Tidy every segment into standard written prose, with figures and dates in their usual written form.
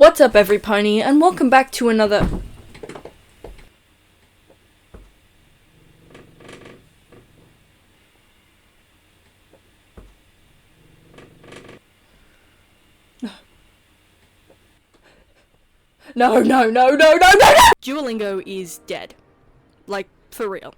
What's up, every pony, and welcome back to another... No. Duolingo is dead. Like, for real.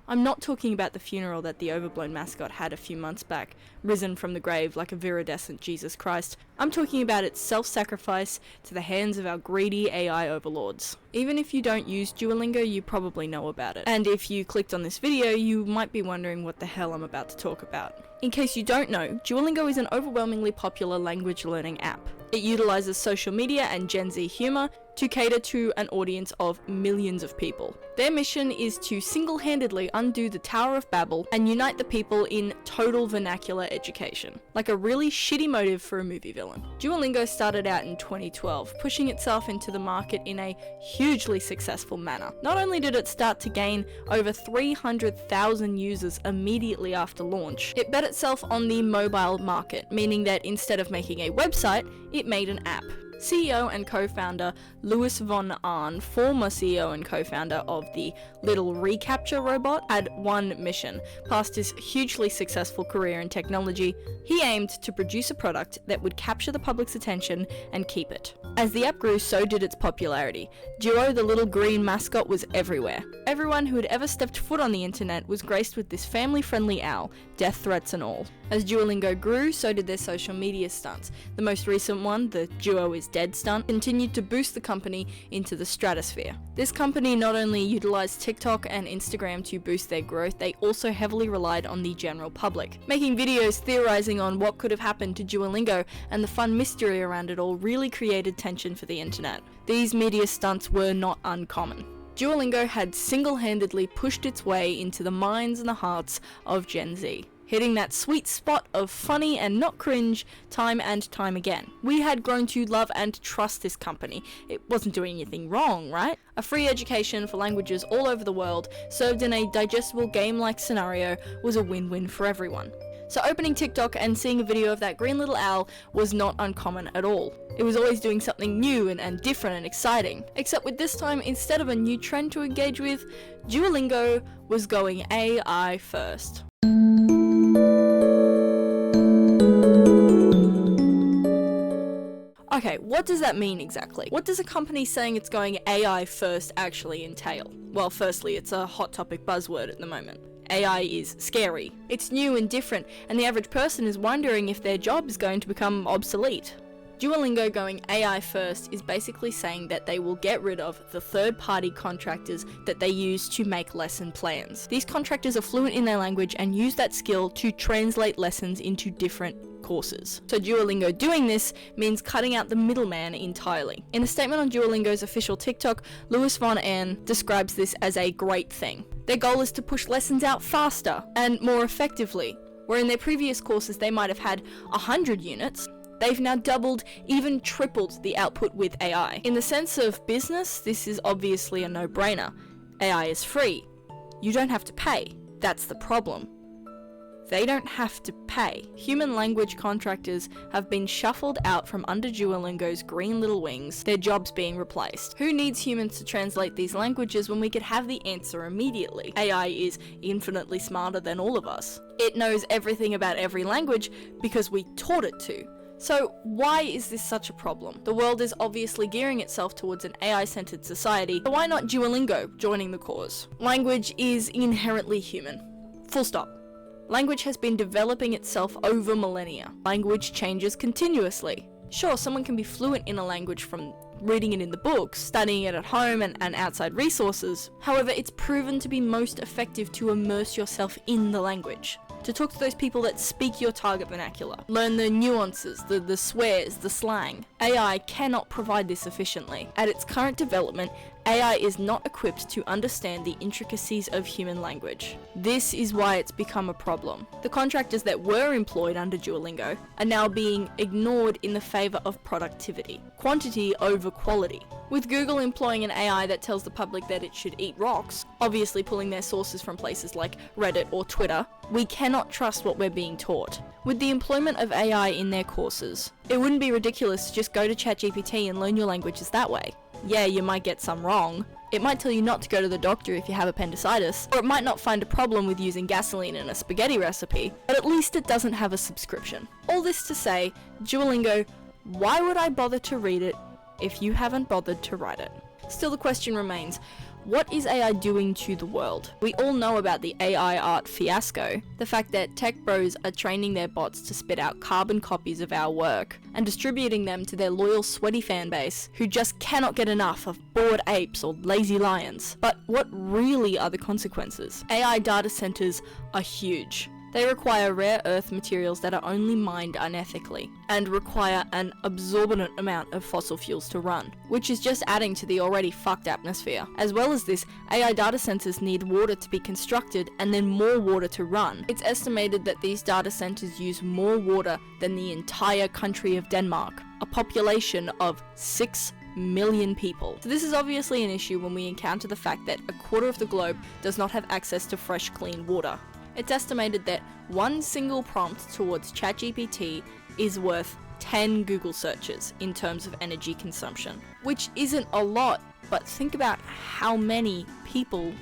I'm not talking about the funeral that the overblown mascot had a few months back, risen from the grave like a viridescent Jesus Christ. I'm talking about its self-sacrifice to the hands of our greedy AI overlords. Even if you don't use Duolingo, you probably know about it. And if you clicked on this video, you might be wondering what the hell I'm about to talk about. In case you don't know, Duolingo is an overwhelmingly popular language learning app. It utilizes social media and Gen Z humor to cater to an audience of millions of people. Their mission is to single-handedly undo the Tower of Babel and unite the people in total vernacular education. Like a really shitty motive for a movie villain. Duolingo started out in 2012, pushing itself into the market in a hugely successful manner. Not only did it start to gain over 300,000 users immediately after launch, it bet itself on the mobile market, meaning that instead of making a website, it made an app. CEO and co-founder Louis von Ahn, former CEO and co-founder of the little recapture robot, had one mission. Past his hugely successful career in technology, he aimed to produce a product that would capture the public's attention and keep it. As the app grew, so did its popularity. Duo, the little green mascot, was everywhere. Everyone who had ever stepped foot on the internet was graced with this family-friendly owl, death threats and all. As Duolingo grew, so did their social media stunts. The most recent one, the Duo is Dead stunt, continued to boost the company into the stratosphere. This company not only utilized TikTok and Instagram to boost their growth, they also heavily relied on the general public. Making videos theorizing on what could have happened to Duolingo and the fun mystery around it all really created tension for the internet. These media stunts were not uncommon. Duolingo had single-handedly pushed its way into the minds and the hearts of Gen Z, hitting that sweet spot of funny and not cringe time and time again. We had grown to love and trust this company. It wasn't doing anything wrong, right? A free education for languages all over the world, served in a digestible game-like scenario, was a win-win for everyone. So opening TikTok and seeing a video of that green little owl was not uncommon at all. It was always doing something new and different and exciting. Except with this time, instead of a new trend to engage with, Duolingo was going AI first. Okay, what does that mean exactly? What does a company saying it's going AI first actually entail? Well, firstly, it's a hot topic buzzword at the moment. AI is scary. It's new and different, and the average person is wondering if their job is going to become obsolete. Duolingo going AI first is basically saying that they will get rid of the third-party contractors that they use to make lesson plans. These contractors are fluent in their language and use that skill to translate lessons into different courses. So Duolingo doing this means cutting out the middleman entirely. In a statement on Duolingo's official TikTok, Louis von Ahn describes this as a great thing. Their goal is to push lessons out faster and more effectively. Where in their previous courses they might have had 100 units, they've now doubled, even tripled the output with AI. In the sense of business, this is obviously a no-brainer. AI is free. You don't have to pay. That's the problem. They don't have to pay. Human language contractors have been shuffled out from under Duolingo's green little wings, their jobs being replaced. Who needs humans to translate these languages when we could have the answer immediately? AI is infinitely smarter than all of us. It knows everything about every language because we taught it to. So why is this such a problem? The world is obviously gearing itself towards an AI-centered society, so why not Duolingo joining the cause? Language is inherently human. Full stop. Language has been developing itself over millennia. Language changes continuously. Sure, someone can be fluent in a language from reading it in the books, studying it at home and outside resources. However, it's proven to be most effective to immerse yourself in the language. To talk to those people that speak your target vernacular. Learn the nuances, the swears, the slang. AI cannot provide this efficiently. At its current development, AI is not equipped to understand the intricacies of human language. This is why it's become a problem. The contractors that were employed under Duolingo are now being ignored in the favor of productivity. Quantity over quality. With Google employing an AI that tells the public that it should eat rocks, obviously pulling their sources from places like Reddit or Twitter, We cannot trust what we're being taught. With the employment of AI in their courses, it wouldn't be ridiculous to just go to ChatGPT and learn your languages that way. Yeah, you might get some wrong. It might tell you not to go to the doctor if you have appendicitis, or it might not find a problem with using gasoline in a spaghetti recipe, but at least it doesn't have a subscription. All this to say, Duolingo, why would I bother to read it if you haven't bothered to write it? Still, the question remains, what is AI doing to the world? We all know about the AI art fiasco, the fact that tech bros are training their bots to spit out carbon copies of our work and distributing them to their loyal sweaty fanbase who just cannot get enough of bored apes or lazy lions. But what really are the consequences? AI data centers are huge. They require rare earth materials that are only mined unethically, and require an absorbent amount of fossil fuels to run, which is just adding to the already fucked atmosphere. As well as this, AI data centers need water to be constructed and then more water to run. It's estimated that these data centers use more water than the entire country of Denmark, a population of 6 million people. So this is obviously an issue when we encounter the fact that a quarter of the globe does not have access to fresh, clean water. It's estimated that one single prompt towards ChatGPT is worth 10 Google searches in terms of energy consumption, which isn't a lot, but think about how many people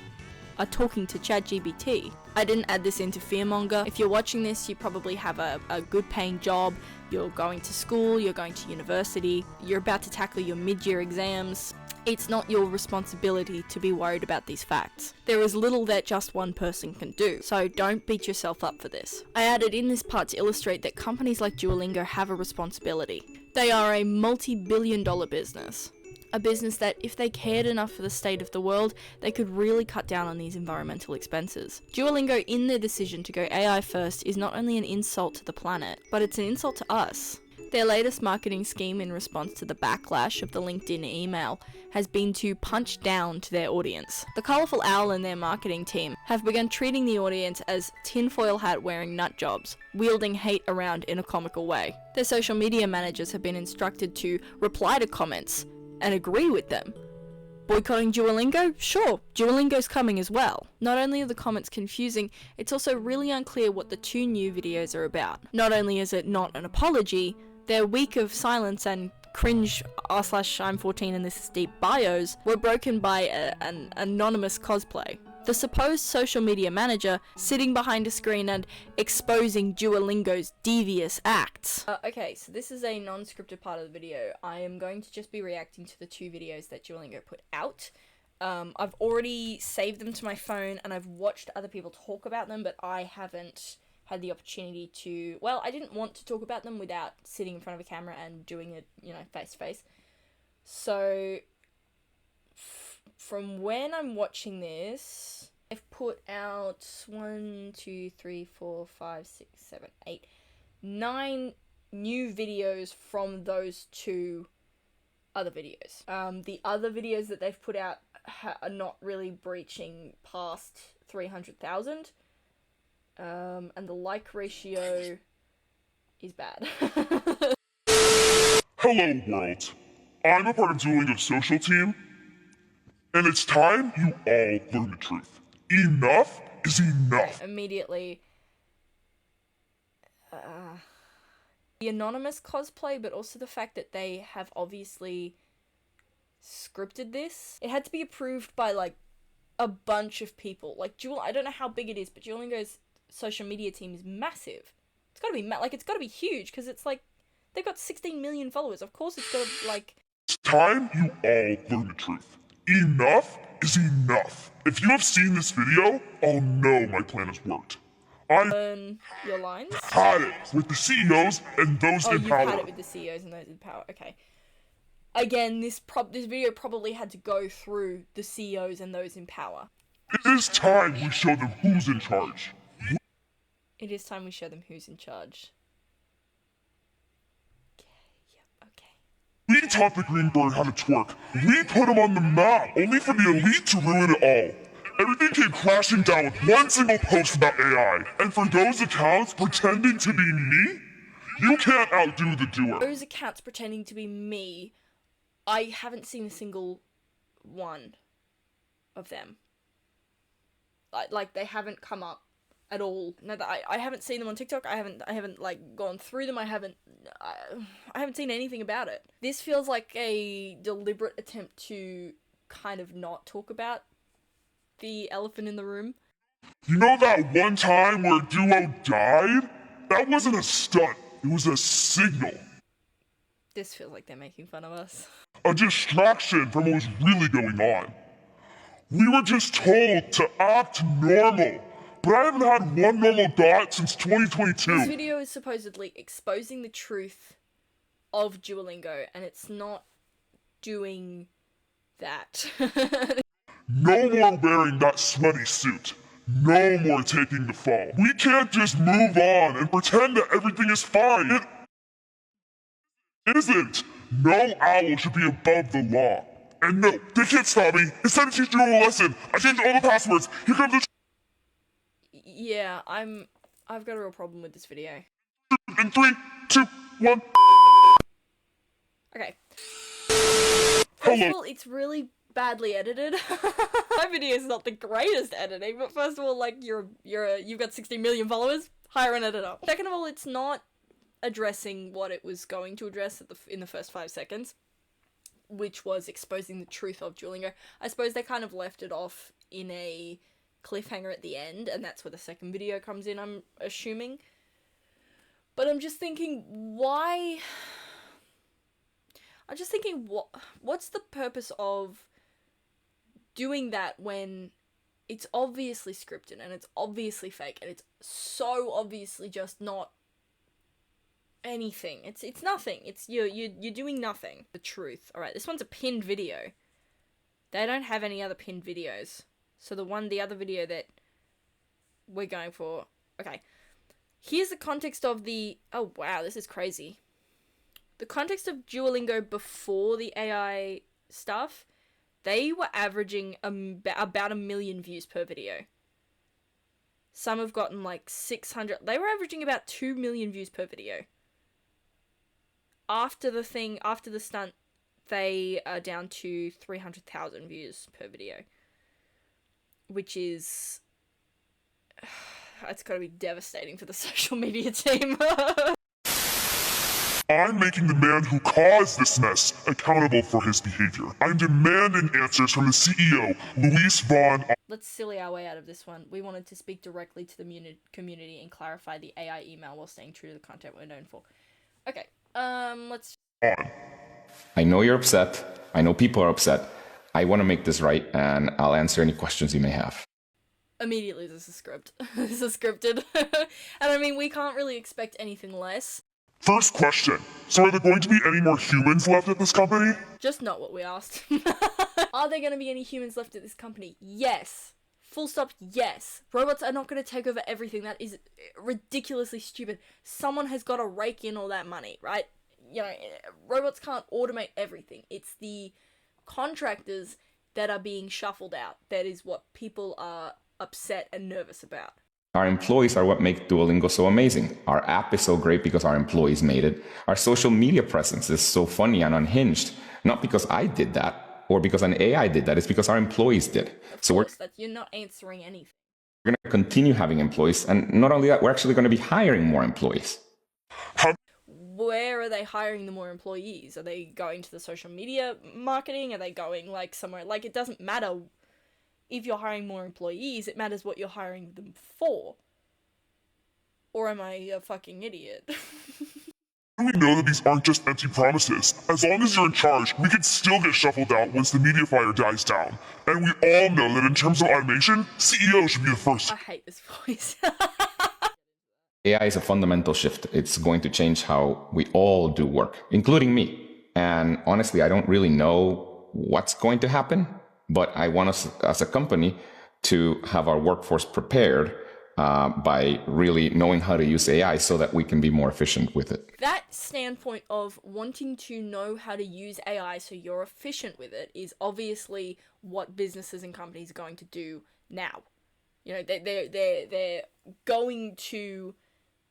are talking to ChatGPT. I didn't add this into fearmonger. If you're watching this, you probably have a good paying job, you're going to school, you're going to university, you're about to tackle your mid-year exams. It's not your responsibility to be worried about these facts. There is little that just one person can do, so don't beat yourself up for this. I added in this part to illustrate that companies like Duolingo have a responsibility. They are a multi-billion-dollar business. A business that, if they cared enough for the state of the world, they could really cut down on these environmental expenses. Duolingo, in their decision to go AI first, is not only an insult to the planet, but it's an insult to us. Their latest marketing scheme in response to the backlash of the LinkedIn email has been to punch down to their audience. The colourful owl and their marketing team have begun treating the audience as tinfoil hat wearing nut jobs, wielding hate around in a comical way. Their social media managers have been instructed to reply to comments and agree with them. Boycotting Duolingo? Sure, Duolingo's coming as well. Not only are the comments confusing, it's also really unclear what the two new videos are about. Not only is it not an apology, their week of silence and cringe r/I'm 14 and this is deep bios were broken by an anonymous cosplay. The supposed social media manager sitting behind a screen and exposing Duolingo's devious acts. Okay, so this is a non-scripted part of the video. I am going to just be reacting to the two videos that Duolingo put out. I've already saved them to my phone and I've watched other people talk about them, but I haven't had the opportunity to, well, I didn't want to talk about them without sitting in front of a camera and doing it, face to face. So, from when I'm watching this, I've put out 1, 2, 3, 4, 5, 6, 7, 8, 9 new videos from those two other videos. The other videos that they've put out are not really breaching past 300,000. And the like ratio is bad. Hello world, I'm a part of Duolingo's social team, and it's time you all learn the truth. Enough is enough. Immediately, the anonymous cosplay, but also the fact that they have obviously scripted this. It had to be approved by like a bunch of people. Like I don't know how big it is, but Duolingo's social media team is massive. It's gotta be it's gotta be huge because it's like they've got 16 million followers. Of course, it's gotta like. It's time you all learn the truth. Enough is enough. If you have seen this video, I'll know my plan has worked. Learn your lines. Had it with the CEOs and those in power. You've had it with the CEOs and those in power. Okay. Again, this video probably had to go through the CEOs and those in power. It is time we show them who's in charge. It is time we show them who's in charge. Okay. We taught the green bird how to twerk. We put him on the map, only for the elite to ruin it all. Everything came crashing down with one single post about AI. And for those accounts pretending to be me, you can't outdo the doer. Those accounts pretending to be me, I haven't seen a single one of them. Like they haven't come up at all. No, I haven't seen them on TikTok. I haven't like gone through them. I haven't seen anything about it. This feels like a deliberate attempt to kind of not talk about the elephant in the room. You know that one time where Duo died? That wasn't a stunt. It was a signal. This feels like they're making fun of us. A distraction from what was really going on. We were just told to act normal. But I haven't had one normal thought since 2022. This video is supposedly exposing the truth of Duolingo, and it's not doing that. No more wearing that sweaty suit. No more taking the fall. We can't just move on and pretend that everything is fine. It isn't. No owl should be above the law. And no, they can't stop me. It's time to teach you a lesson. I changed all the passwords. Here comes the Yeah, I've got a real problem with this video. in 3, 2, 1. Okay. First of all, it's really badly edited. My video is not the greatest editing, but first of all, like, you've got 60 million followers, hire an editor. Second of all, it's not addressing what it was going to address in the first 5 seconds, which was exposing the truth of Duolingo. I suppose they kind of left it off in a cliffhanger at the end, and that's where the second video comes in, I'm assuming. But I'm just thinking, why? I'm just thinking, what's the purpose of doing that when it's obviously scripted and it's obviously fake and it's so obviously just not anything. It's nothing. It's you're doing nothing. The truth. All right, this one's a pinned video. They don't have any other pinned videos. So the other video that we're going for. Okay. Here's the context of oh wow, this is crazy. The context of Duolingo before the AI stuff, they were averaging about 1 million views per video. Some have gotten like 600. They were averaging about 2 million views per video. After the stunt, they are down to 300,000 views per video. Which is... it's gotta be devastating for the social media team. I'm making the man who caused this mess accountable for his behavior. I'm demanding answers from the CEO, Luis Von. Let's silly our way out of this one. We wanted to speak directly to the community and clarify the AI email while staying true to the content we're known for. Okay, let's... I know you're upset. I know people are upset. I want to make this right, and I'll answer any questions you may have. Immediately, this is this is scripted. And I mean, we can't really expect anything less. First question. So are there going to be any more humans left at this company? Just not what we asked. Are there going to be any humans left at this company? Yes. Full stop, yes. Robots are not going to take over everything. That is ridiculously stupid. Someone has got to rake in all that money, right? You know, robots can't automate everything. It's the contractors that are being shuffled out. That is what people are upset and nervous about. Our employees are what make Duolingo so amazing. Our app is so great because our employees made it. Our social media presence is so funny and unhinged. Not because I did that or because an AI did that. It's because our employees did. So that you're not answering anything. We're going to continue having employees. And not only that, we're actually going to be hiring more employees. Where are they hiring the more employees? Are they going to the social media marketing? Are they going like somewhere? Like, it doesn't matter if you're hiring more employees, it matters what you're hiring them for. Or am I a fucking idiot? We know that these aren't just empty promises. As long as you're in charge, we can still get shuffled out once the media fire dies down. And we all know that in terms of automation, CEO should be the first. I hate this voice. AI is a fundamental shift. It's going to change how we all do work, including me. And honestly, I don't really know what's going to happen. But I want us as a company to have our workforce prepared by really knowing how to use AI so that we can be more efficient with it. That standpoint of wanting to know how to use AI so you're efficient with it is obviously what businesses and companies are going to do now. You know, they're going to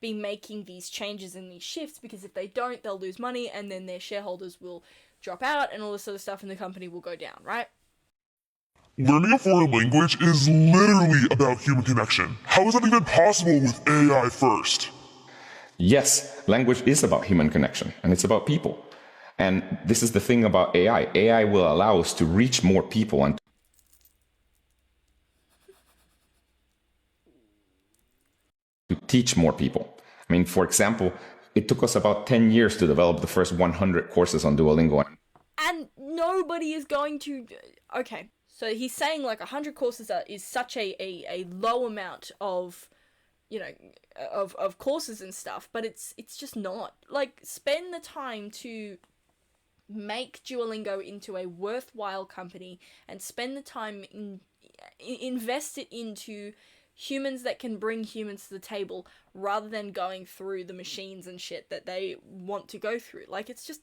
be making these changes and these shifts because if they don't, they'll lose money and then their shareholders will drop out and all this sort of stuff and the company will go down, right? Learning a foreign language is literally about human connection. How is that even possible with AI first? Yes, language is about human connection, and it's about people. And this is the thing about AI. AI will allow us to reach more people and to teach more people. I mean, for example, it took us about 10 years to develop the first 100 courses on Duolingo. And nobody is going to... Okay, so he's saying like 100 courses is such a low amount of, you know, of courses and stuff, but it's just not. Like, spend the time to make Duolingo into a worthwhile company and spend the time invest it into humans that can bring humans to the table rather than going through the machines and shit that they want to go through. Like, it's just...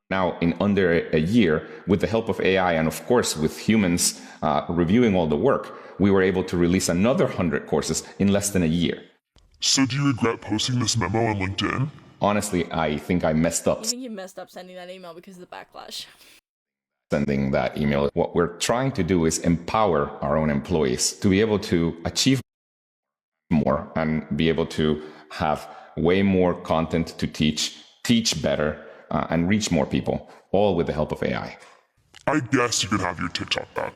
Now, in under a year, with the help of AI and of course with humans reviewing all the work, we were able to release another 100 courses in less than a year. So do you regret posting this memo on LinkedIn? Honestly, I think I messed up You think you messed up sending that email because of the backlash? sending that email. What we're trying to do is empower our own employees to be able to achieve more and be able to have way more content to teach better, and reach more people, all with the help of AI. I guess you could have your TikTok back.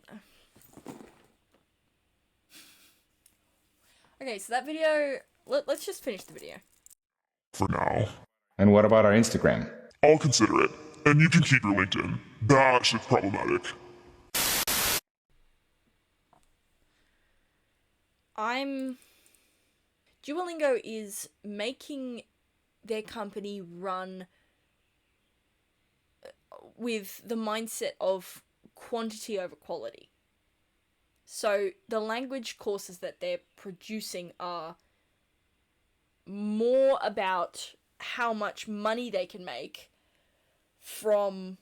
Okay, so that video... Let's just finish the video. For now. And what about our Instagram? I'll consider it. And you can keep your LinkedIn. That shit's problematic. Duolingo is making their company run with the mindset of quantity over quality. So the language courses that they're producing are more about how much money they can make from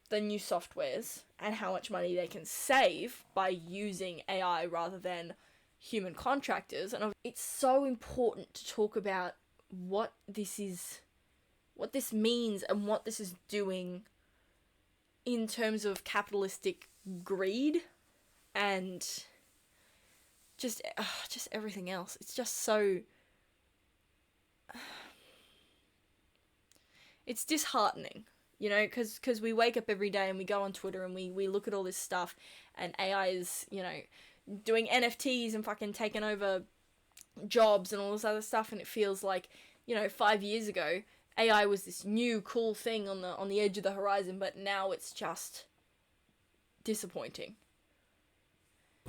the new softwares and how much money they can save by using AI rather than human contractors. And it's so important to talk about what this means and what this is doing in terms of capitalistic greed and just everything else. It's just so... It's disheartening, you know, because we wake up every day and we go on Twitter and we look at all this stuff and AI is, you know, doing NFTs and fucking taking over jobs and all this other stuff, and it feels like, you know, 5 years ago AI was this new cool thing on the edge of the horizon, but now it's just disappointing.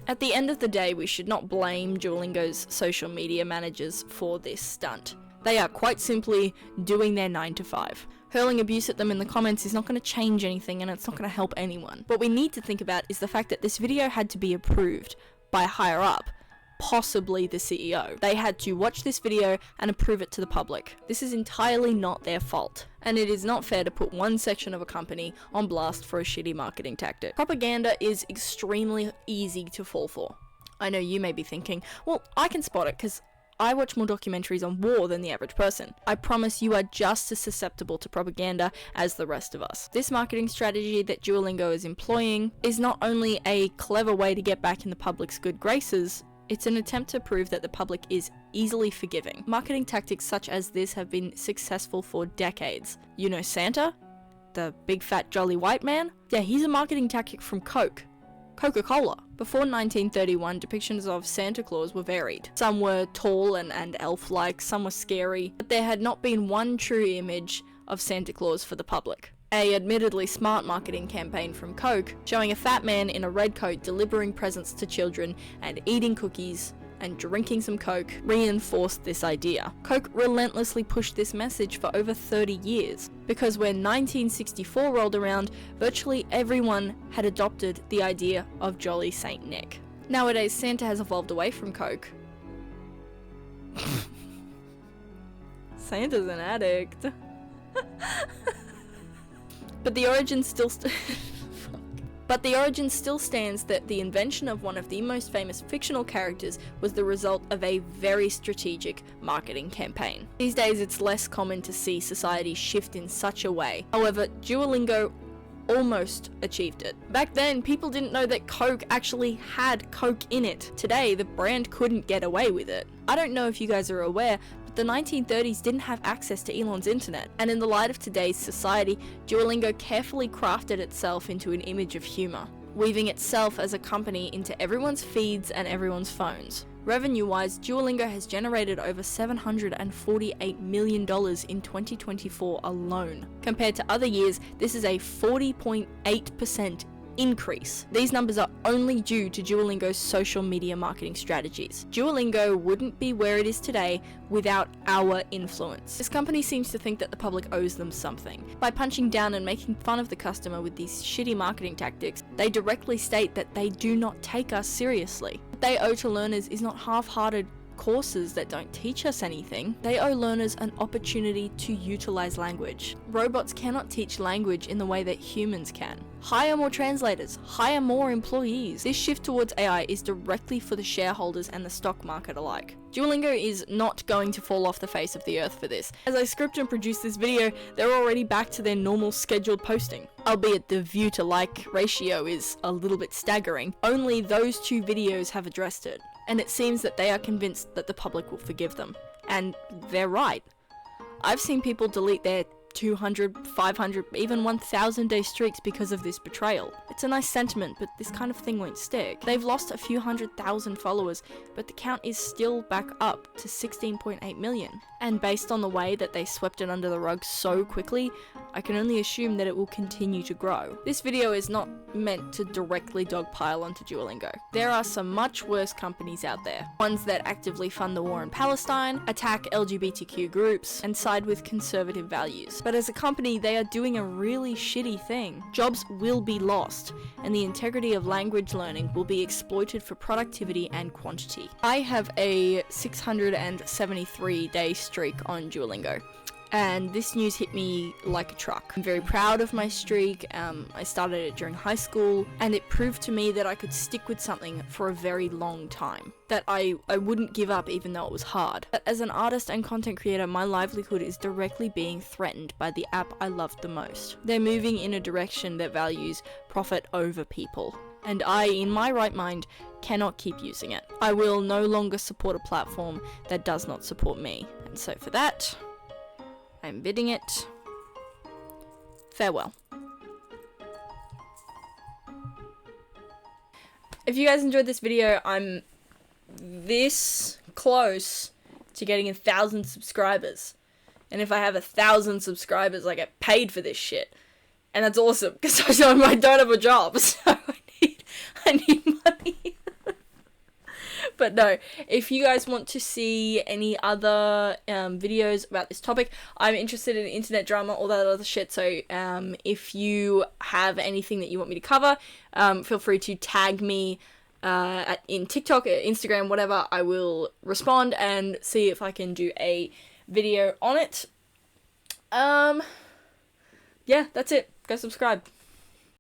At the end of the day, we should not blame Duolingo's social media managers for this stunt. They are quite simply doing their 9 to 5. Hurling abuse at them in the comments is not going to change anything, and it's not going to help anyone. What we need to think about is the fact that this video had to be approved by higher up, possibly the CEO. They had to watch this video and approve it to the public. This is entirely not their fault, and it is not fair to put one section of a company on blast for a shitty marketing tactic. Propaganda is extremely easy to fall for. I know you may be thinking, well, I can spot it because I watch more documentaries on war than the average person. I promise you are just as susceptible to propaganda as the rest of us. This marketing strategy that Duolingo is employing is not only a clever way to get back in the public's good graces, it's an attempt to prove that the public is easily forgiving. Marketing tactics such as this have been successful for decades. You know Santa? The big fat jolly white man? Yeah, he's a marketing tactic from Coca-Cola. Before 1931, depictions of Santa Claus were varied. Some were tall and elf-like, some were scary, but there had not been one true image of Santa Claus for the public. A admittedly smart marketing campaign from Coke, showing a fat man in a red coat delivering presents to children and eating cookies and drinking some Coke, reinforced this idea. Coke relentlessly pushed this message for over 30 years, because when 1964 rolled around, virtually everyone had adopted the idea of Jolly Saint Nick. Nowadays, Santa has evolved away from Coke. Santa's an addict. But the origin still stands that the invention of one of the most famous fictional characters was the result of a very strategic marketing campaign. These days it's less common to see society shift in such a way. However, Duolingo almost achieved it. Back then, people didn't know that Coke actually had Coke in it. Today, the brand couldn't get away with it. I don't know if you guys are aware, but the 1930s didn't have access to Elon's internet. And in the light of today's society, Duolingo carefully crafted itself into an image of humor, weaving itself as a company into everyone's feeds and everyone's phones. Revenue-wise, Duolingo has generated over $748 million in 2024 alone. Compared to other years, this is a 40.8% increase. These numbers are only due to Duolingo's social media marketing strategies. Duolingo wouldn't be where it is today without our influence. This company seems to think that the public owes them something. By punching down and making fun of the customer with these shitty marketing tactics, they directly state that they do not take us seriously. What they owe to learners is not half-hearted courses that don't teach us anything. They owe learners an opportunity to utilize language. Robots cannot teach language in the way that humans can. Hire more translators, hire more employees. This shift towards AI is directly for the shareholders and the stock market alike. Duolingo is not going to fall off the face of the earth for this. As I script and produce this video, they're already back to their normal scheduled posting. Albeit the view to like ratio is a little bit staggering. Only those 2 videos have addressed it. And it seems that they are convinced that the public will forgive them. And they're right. I've seen people delete their 200, 500, even 1,000 day streaks because of this betrayal. It's a nice sentiment, but this kind of thing won't stick. They've lost a few 100,000 followers, but the count is still back up to 16.8 million. And based on the way that they swept it under the rug so quickly, I can only assume that it will continue to grow. This video is not meant to directly dogpile onto Duolingo. There are some much worse companies out there. Ones that actively fund the war in Palestine, attack LGBTQ groups, and side with conservative values. But as a company, they are doing a really shitty thing. Jobs will be lost, and the integrity of language learning will be exploited for productivity and quantity. I have a 673 day streak on Duolingo, and this news hit me like a truck. I'm very proud of my streak. I started it during high school, and it proved to me that I could stick with something for a very long time. That I wouldn't give up even though it was hard. But as an artist and content creator, my livelihood is directly being threatened by the app I love the most. They're moving in a direction that values profit over people. And I, in my right mind, cannot keep using it. I will no longer support a platform that does not support me. And so for that, I'm bidding it farewell. If you guys enjoyed this video, I'm this close to getting 1,000 subscribers. And if I have 1,000 subscribers, I get paid for this shit. And that's awesome, because I don't have a job, so I need money. But no, if you guys want to see any other videos about this topic, I'm interested in internet drama, all that other shit, so if you have anything that you want me to cover, feel free to tag me in TikTok, Instagram, whatever. I will respond and see if I can do a video on it. Yeah, that's it. Go subscribe.